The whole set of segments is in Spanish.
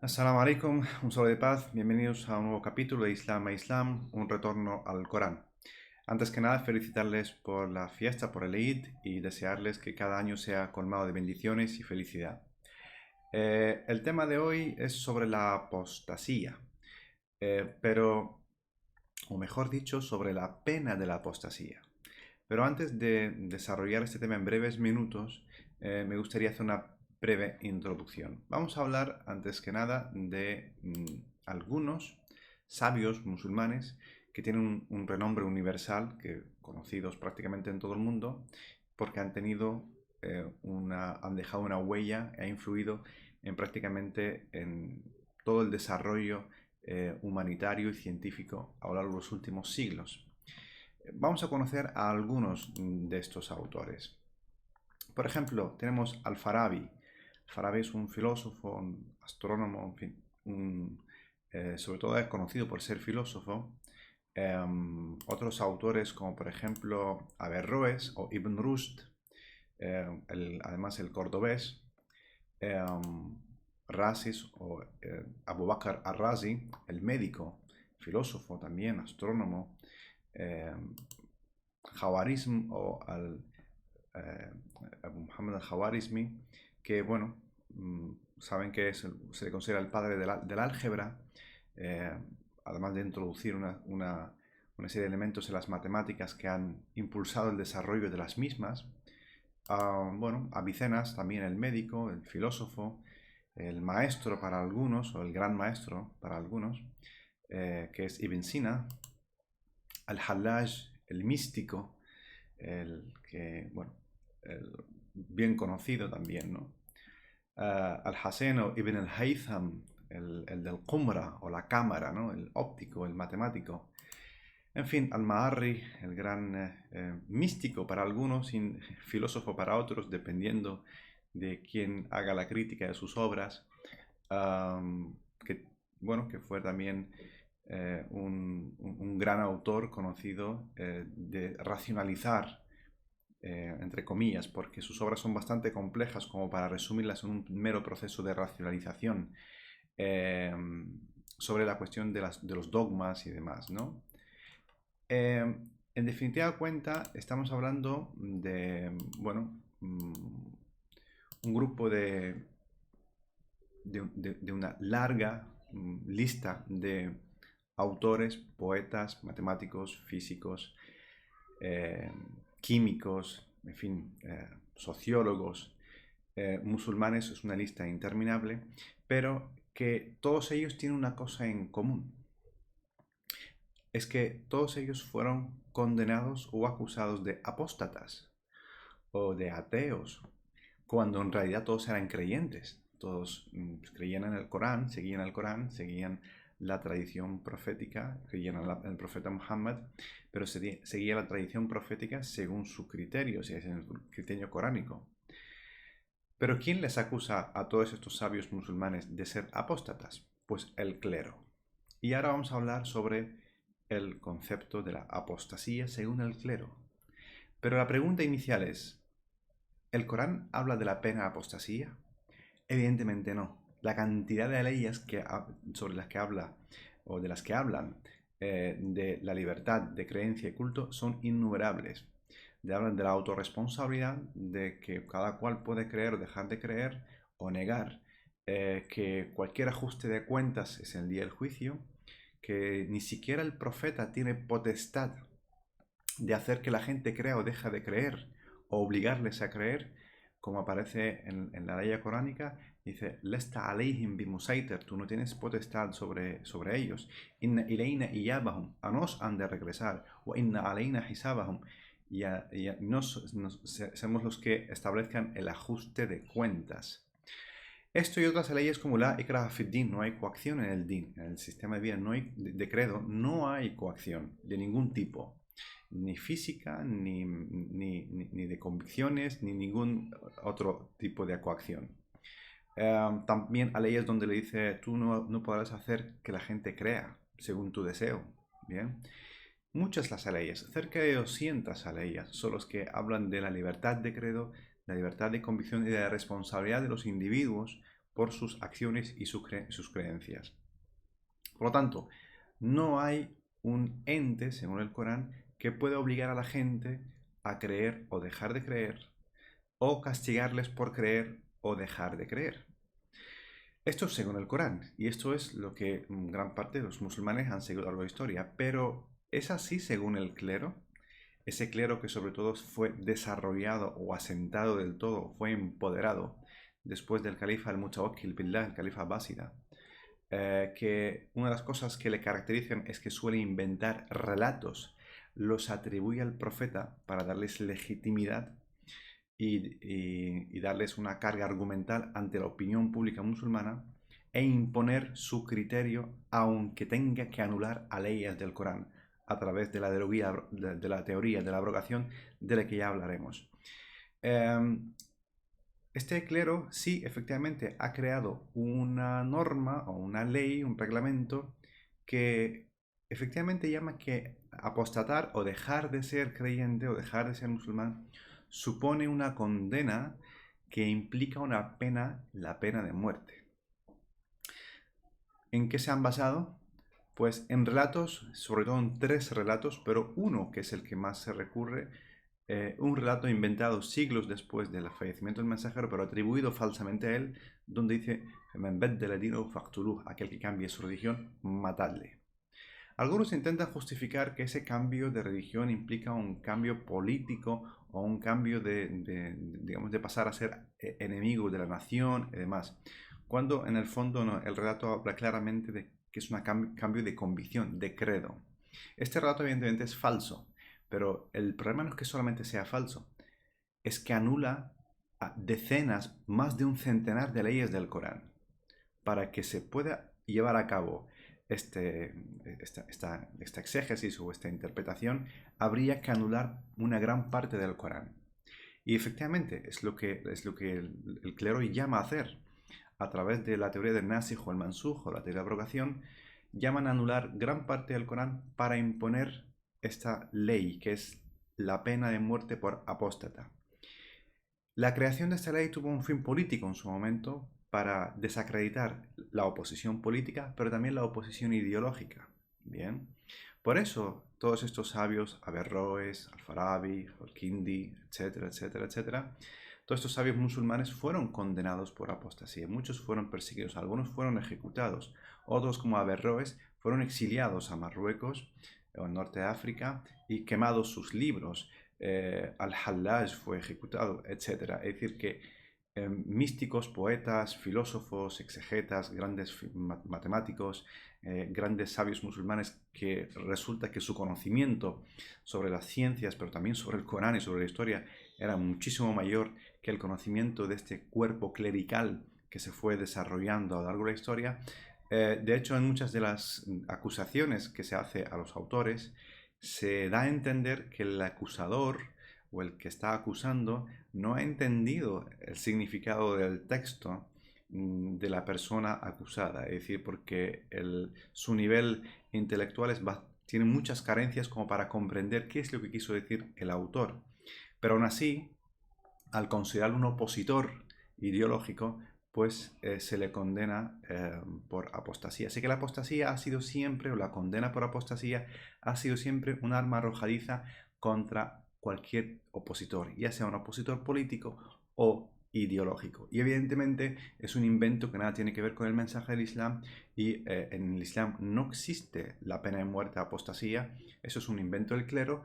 Assalamu alaikum, un saludo de paz, bienvenidos a un nuevo capítulo de Islam a Islam, un retorno al Corán. Antes que nada, felicitarles por la fiesta, por el Eid y desearles que cada año sea colmado de bendiciones y felicidad. El tema de hoy es sobre la apostasía, o mejor dicho, sobre la pena de la apostasía. Pero antes de desarrollar este tema en breves minutos, me gustaría hacer una breve introducción. Vamos a hablar, antes que nada, de algunos sabios musulmanes que tienen un renombre universal, conocidos prácticamente en todo el mundo, porque han tenido han dejado una huella e ha influido en prácticamente en todo el desarrollo humanitario y científico a lo largo de los últimos siglos. Vamos a conocer a algunos de estos autores. Por ejemplo, tenemos al-Farabi. Farabi es un filósofo, un astrónomo, en fin, sobre todo es conocido por ser filósofo. Otros autores como por ejemplo Averroes o Ibn Rushd, además el cordobés, Razis o Abu Bakr al-Razi, el médico, filósofo también, astrónomo, eh, Jawarizm o eh, Abu Muhammad al-Jawarizmi, que bueno, saben que se le considera el padre del álgebra, eh, además de introducir una serie de elementos en las matemáticas que han impulsado el desarrollo de las mismas. Bueno, Avicenas, también el médico, el filósofo, el maestro para algunos, o el gran maestro para algunos, que es Ibn Sina, al-Hallaj, el místico, el que, bueno, el bien conocido también, ¿no? Al-Hasan o Ibn al-Haytham, el del Qumra o la cámara, ¿no? El óptico, el matemático. En fin, Al-Ma'arri, el gran místico para algunos y filósofo para otros, dependiendo de quién haga la crítica de sus obras, que, bueno, que fue también un gran autor conocido de racionalizar, entre comillas, porque sus obras son bastante complejas como para resumirlas en un mero proceso de racionalización eh, sobre la cuestión de los dogmas y demás, ¿no? En definitiva cuenta, estamos hablando de, bueno, un grupo de una larga lista de autores, poetas, matemáticos, físicos, eh, químicos, en fin, sociólogos, musulmanes, es una lista interminable, pero que todos ellos tienen una cosa en común. Es que todos ellos fueron condenados o acusados de apóstatas o de ateos, cuando en realidad todos eran creyentes. Todos creían en el Corán, seguían la tradición profética, creían en el profeta Muhammad, pero seguía la tradición profética según su criterio, o sea, es el criterio coránico. Pero ¿quién les acusa a todos estos sabios musulmanes de ser apóstatas? Pues el clero. Y ahora vamos a hablar sobre el concepto de la apostasía según el clero. Pero la pregunta inicial es, ¿el Corán habla de la pena de apostasía? Evidentemente no. La cantidad de leyes sobre las que habla o de las que hablan de la libertad de creencia y culto son innumerables. Hablan de la autorresponsabilidad, de que cada cual puede creer o dejar de creer o negar, que cualquier ajuste de cuentas es el día del juicio, que ni siquiera el profeta tiene potestad de hacer que la gente crea o deje de creer o obligarles a creer, como aparece en la ley coránica, dice, Lesta alayhim bimusaitir, tú no tienes potestad sobre ellos. Inna ilayna iyabahum, a nos han de regresar. Wa inna alayna hisabahum, y seremos los que establezcan el ajuste de cuentas. Esto y otras leyes como la ikrah fi din, no hay coacción en el din, en el sistema de vida no hay, de credo, no hay coacción de ningún tipo, ni física, ni de convicciones, ni ningún otro tipo de coacción. También hay leyes donde le dice, tú no podrás hacer que la gente crea según tu deseo. Bien. Muchas las leyes, cerca de 200 leyes, son los que hablan de la libertad de credo, la libertad de convicción y de la responsabilidad de los individuos por sus acciones y sus creencias. Por lo tanto, no hay un ente, según el Corán, que pueda obligar a la gente a creer o dejar de creer, o castigarles por creer o dejar de creer. Esto es según el Corán, y esto es lo que gran parte de los musulmanes han seguido a lo largo de la historia, pero ¿es así según el clero? Ese clero que sobre todo fue desarrollado o asentado del todo, fue empoderado después del califa al-Mutawakkil Billah, el califa Abásida, que una de las cosas que le caracterizan es que suele inventar relatos, los atribuye al profeta para darles legitimidad y darles una carga argumental ante la opinión pública musulmana e imponer su criterio aunque tenga que anular a leyes del Corán a través de la teoría de la abrogación de la que ya hablaremos. Este clero sí, efectivamente, ha creado una norma o una ley, un reglamento que efectivamente llama que apostatar o dejar de ser creyente o dejar de ser musulmán supone una condena que implica una pena, la pena de muerte. ¿En qué se han basado? Pues en relatos, sobre todo en 3 relatos, pero uno que es el que más se recurre, un relato inventado siglos después del fallecimiento del mensajero, pero atribuido falsamente a él, donde dice: aquel que cambie su religión, matadle. Algunos intentan justificar que ese cambio de religión implica un cambio político o un cambio digamos, de pasar a ser enemigo de la nación y demás, cuando en el fondo no, el relato habla claramente de que es un cambio de convicción, de credo. Este relato evidentemente es falso, pero el problema no es que solamente sea falso, es que anula a decenas, más de un centenar de leyes del Corán. Para que se pueda llevar a cabo esta exégesis o esta interpretación, habría que anular una gran parte del Corán. Y efectivamente es lo que el clero llama a hacer. A través de la teoría del nasikh o el mansukh o la teoría de abrogación, llaman a anular gran parte del Corán para imponer esta ley, que es la pena de muerte por apóstata. La creación de esta ley tuvo un fin político en su momento para desacreditar la oposición política, pero también la oposición ideológica. Bien, por eso todos estos sabios, Averroes, Al-Farabi, Al-Kindi, etcétera, etcétera, etcétera, todos estos sabios musulmanes fueron condenados por apostasía. Muchos fueron perseguidos, algunos fueron ejecutados, otros como Averroes fueron exiliados a Marruecos o al norte de África y quemados sus libros. Al-Hallaj fue ejecutado, etc. Es decir, que místicos, poetas, filósofos, exegetas, grandes matemáticos, grandes sabios musulmanes, que resulta que su conocimiento sobre las ciencias, pero también sobre el Corán y sobre la historia, era muchísimo mayor que el conocimiento de este cuerpo clerical que se fue desarrollando a lo largo de la historia. De hecho, en muchas de las acusaciones que se hace a los autores, se da a entender que el acusador o el que está acusando no ha entendido el significado del texto de la persona acusada, es decir, porque su nivel intelectual tiene muchas carencias como para comprender qué es lo que quiso decir el autor. Pero aún así, al considerarlo un opositor ideológico, pues se le condena por apostasía. Así que la apostasía ha sido siempre, o la condena por apostasía, ha sido siempre un arma arrojadiza contra cualquier opositor, ya sea un opositor político o ideológico. Y evidentemente es un invento que nada tiene que ver con el mensaje del Islam, y en el Islam no existe la pena de muerte a apostasía. Eso es un invento del clero,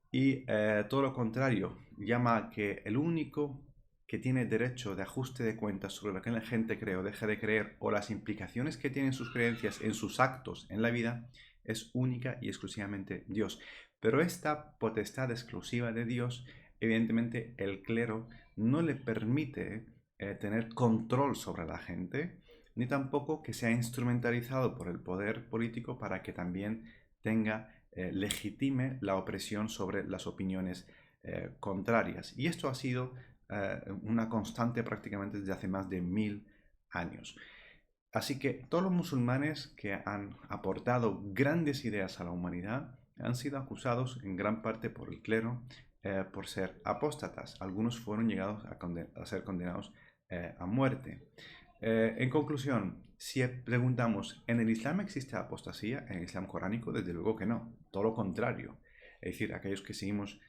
y todo lo contrario, llama a que el único que tiene derecho de ajuste de cuentas sobre lo que la gente cree o deja de creer, o las implicaciones que tienen sus creencias en sus actos en la vida, es única y exclusivamente Dios. Pero esta potestad exclusiva de Dios, evidentemente el clero no le permite tener control sobre la gente, ni tampoco que sea instrumentalizado por el poder político para que también legitime la opresión sobre las opiniones contrarias. Y esto ha sido una constante prácticamente desde hace más de 1000 años. Así que todos los musulmanes que han aportado grandes ideas a la humanidad han sido acusados en gran parte por el clero por ser apóstatas. Algunos fueron llegados a ser condenados a muerte. En conclusión, si preguntamos, ¿en el Islam existe apostasía? En el Islam coránico, desde luego que no. Todo lo contrario. Es decir, aquellos que seguimos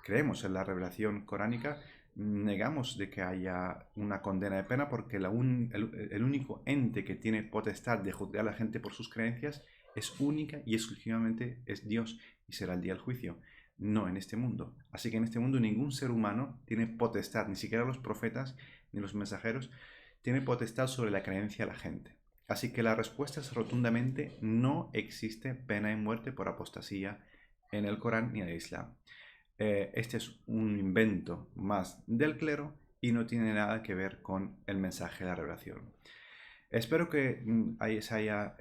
creemos en la revelación coránica, negamos de que haya una condena de pena porque el único ente que tiene potestad de juzgar a la gente por sus creencias es única y exclusivamente es Dios y será el día del juicio. No en este mundo. Así que en este mundo ningún ser humano tiene potestad, ni siquiera los profetas ni los mensajeros, tiene potestad sobre la creencia de la gente. Así que la respuesta es rotundamente: no existe pena de muerte por apostasía en el Corán ni en el Islam. Este es un invento más del clero y no tiene nada que ver con el mensaje de la revelación. Espero que se haya,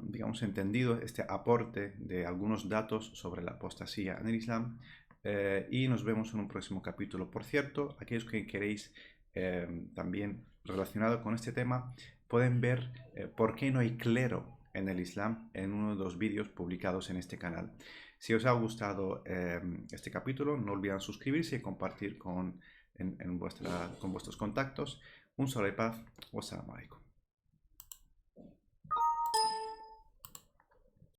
digamos, entendido este aporte de algunos datos sobre la apostasía en el Islam, y nos vemos en un próximo capítulo. Por cierto, aquellos que queréis también relacionado con este tema, pueden ver por qué no hay clero en el Islam en uno de los vídeos publicados en este canal. Si os ha gustado este capítulo, no olviden suscribirse y compartir con vuestros contactos. Un saludo de paz. Wassalamu alaikum.